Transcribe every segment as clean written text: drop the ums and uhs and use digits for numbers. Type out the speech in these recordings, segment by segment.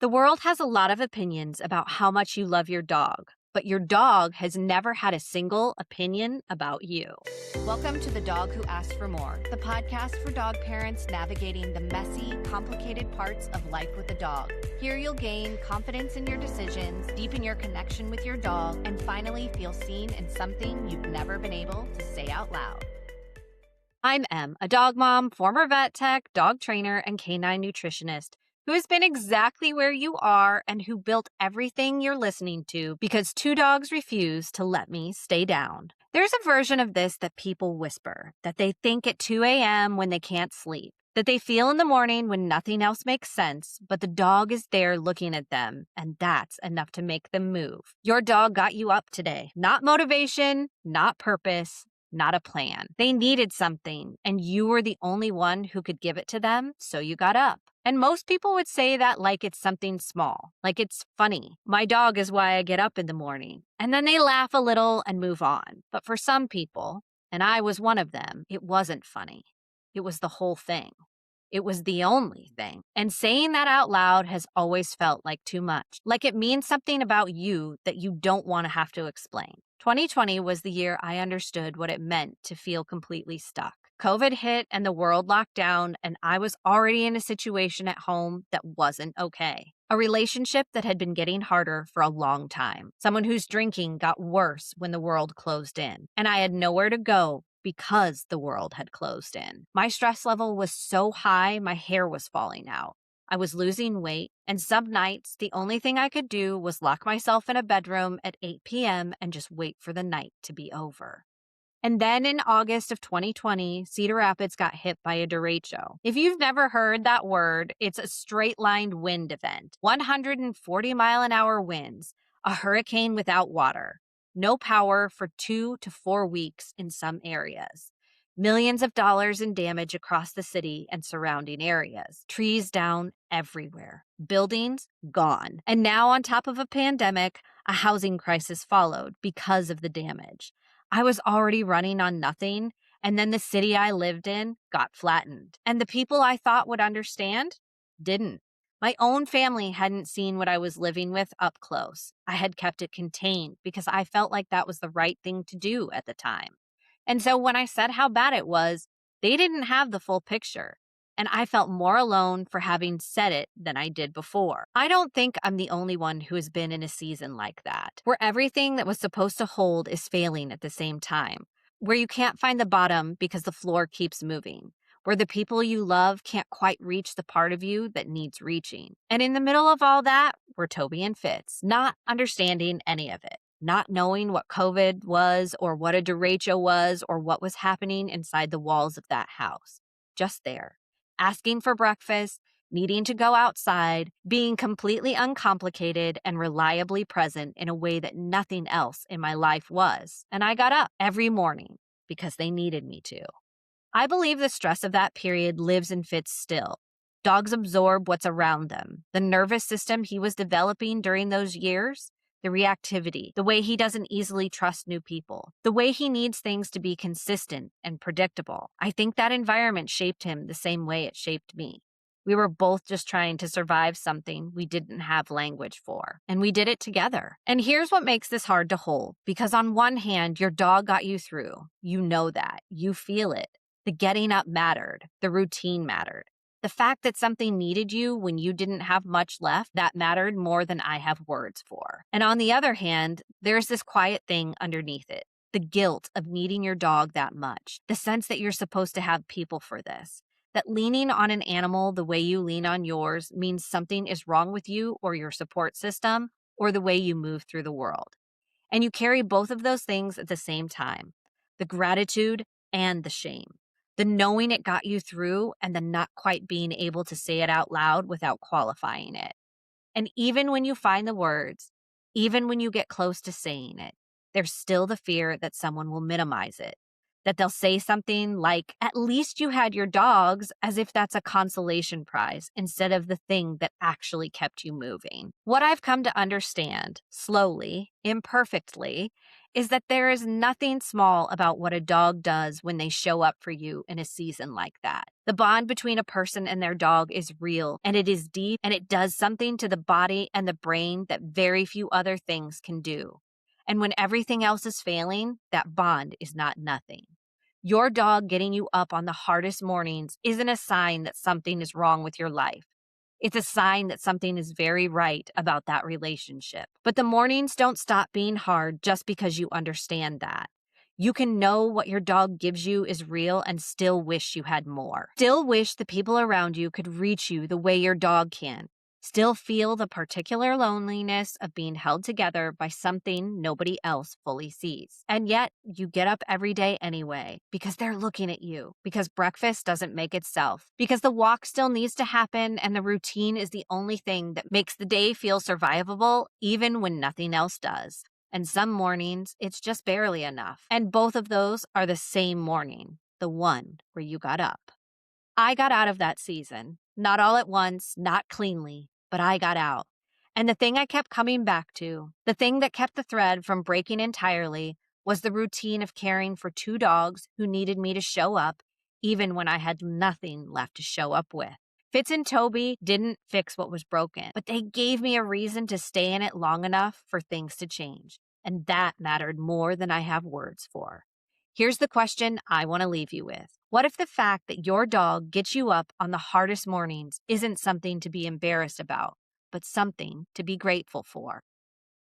The world has a lot of opinions about how much you love your dog, but your dog has never had a single opinion about you. Welcome to The Dog Who Asked for More, the podcast for dog parents navigating the messy, complicated parts of life with a dog. Here you'll gain confidence in your decisions, deepen your connection with your dog, and finally feel seen in something you've never been able to say out loud. I'm Em, a dog mom, former vet tech, dog trainer, and canine nutritionist who has been exactly where you are and who built everything you're listening to because two dogs refuse to let me stay down. There's a version of this that people whisper, that they think at 2 a.m. when they can't sleep, that they feel in the morning when nothing else makes sense, but the dog is there looking at them, and that's enough to make them move. Your dog got you up today. Not motivation, not purpose, not a plan. They needed something, and you were the only one who could give it to them, so you got up. And most people would say that like it's something small, like it's funny. My dog is why I get up in the morning. And then they laugh a little and move on. But for some people, and I was one of them, it wasn't funny. It was the whole thing. It was the only thing. And saying that out loud has always felt like too much, like it means something about you that you don't want to have to explain. 2020 was the year I understood what it meant to feel completely stuck. COVID hit and the world locked down, and I was already in a situation at home that wasn't okay. A relationship that had been getting harder for a long time. Someone whose drinking got worse when the world closed in. And I had nowhere to go because the world had closed in. My stress level was so high, my hair was falling out. I was losing weight, and some nights, the only thing I could do was lock myself in a bedroom at 8 p.m. and just wait for the night to be over. And then in August of 2020, Cedar Rapids got hit by a derecho. If you've never heard that word, it's a straight-lined wind event. 140-mile-an-hour winds, a hurricane without water, no power for 2 to 4 weeks in some areas. Millions of dollars in damage across the city and surrounding areas. Trees down everywhere. Buildings gone. And now on top of a pandemic, a housing crisis followed because of the damage. I was already running on nothing, and then the city I lived in got flattened. And the people I thought would understand didn't. My own family hadn't seen what I was living with up close. I had kept it contained because I felt like that was the right thing to do at the time. And so when I said how bad it was, they didn't have the full picture. And I felt more alone for having said it than I did before. I don't think I'm the only one who has been in a season like that, where everything that was supposed to hold is failing at the same time, where you can't find the bottom because the floor keeps moving, where the people you love can't quite reach the part of you that needs reaching. And in the middle of all that were Toby and Fitz, not understanding any of it. Not knowing what COVID was or what a derecho was or what was happening inside the walls of that house. Just there, asking for breakfast, needing to go outside, being completely uncomplicated and reliably present in a way that nothing else in my life was. And I got up every morning because they needed me to. I believe the stress of that period lives in Fitz still. Dogs absorb what's around them. The nervous system he was developing during those years, the reactivity, the way he doesn't easily trust new people, the way he needs things to be consistent and predictable. I think that environment shaped him the same way it shaped me. We were both just trying to survive something we didn't have language for, and we did it together. And here's what makes this hard to hold, because on one hand, your dog got you through. You know that. You feel it. The getting up mattered. The routine mattered. The fact that something needed you when you didn't have much left, that mattered more than I have words for. And on the other hand, there's this quiet thing underneath it. The guilt of needing your dog that much. The sense that you're supposed to have people for this. That leaning on an animal the way you lean on yours means something is wrong with you or your support system or the way you move through the world. And you carry both of those things at the same time. The gratitude and the shame. The knowing it got you through and the not quite being able to say it out loud without qualifying it. And even when you find the words, even when you get close to saying it, there's still the fear that someone will minimize it. That they'll say something like, "At least you had your dogs," as if that's a consolation prize instead of the thing that actually kept you moving. What I've come to understand, slowly, imperfectly, is that there is nothing small about what a dog does when they show up for you in a season like that. The bond between a person and their dog is real, and it is deep, and it does something to the body and the brain that very few other things can do. And when everything else is failing, that bond is not nothing. Your dog getting you up on the hardest mornings isn't a sign that something is wrong with your life. It's a sign that something is very right about that relationship. But the mornings don't stop being hard just because you understand that. You can know what your dog gives you is real and still wish you had more. Still wish the people around you could reach you the way your dog can. Still feel the particular loneliness of being held together by something nobody else fully sees. And yet, you get up every day anyway, because they're looking at you, because breakfast doesn't make itself, because the walk still needs to happen, and the routine is the only thing that makes the day feel survivable, even when nothing else does. And some mornings, it's just barely enough. And both of those are the same morning, the one where you got up. I got out of that season. Not all at once, not cleanly, but I got out. And the thing I kept coming back to, the thing that kept the thread from breaking entirely, was the routine of caring for two dogs who needed me to show up, even when I had nothing left to show up with. Fitz and Toby didn't fix what was broken, but they gave me a reason to stay in it long enough for things to change. And that mattered more than I have words for. Here's the question I want to leave you with. What if the fact that your dog gets you up on the hardest mornings isn't something to be embarrassed about, but something to be grateful for?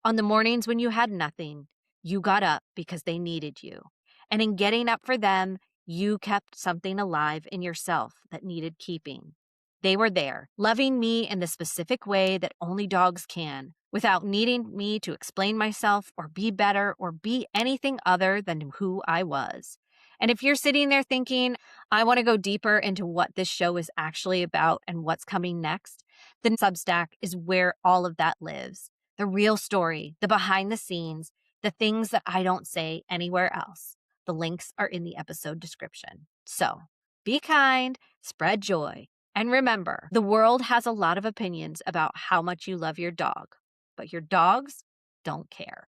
On the mornings when you had nothing, you got up because they needed you. And in getting up for them, you kept something alive in yourself that needed keeping. They were there, loving me in the specific way that only dogs can, without needing me to explain myself or be better or be anything other than who I was. And if you're sitting there thinking, I want to go deeper into what this show is actually about and what's coming next, then Substack is where all of that lives. The real story, the behind the scenes, the things that I don't say anywhere else. The links are in the episode description. So be kind, spread joy, and remember, the world has a lot of opinions about how much you love your dog, but your dogs don't care.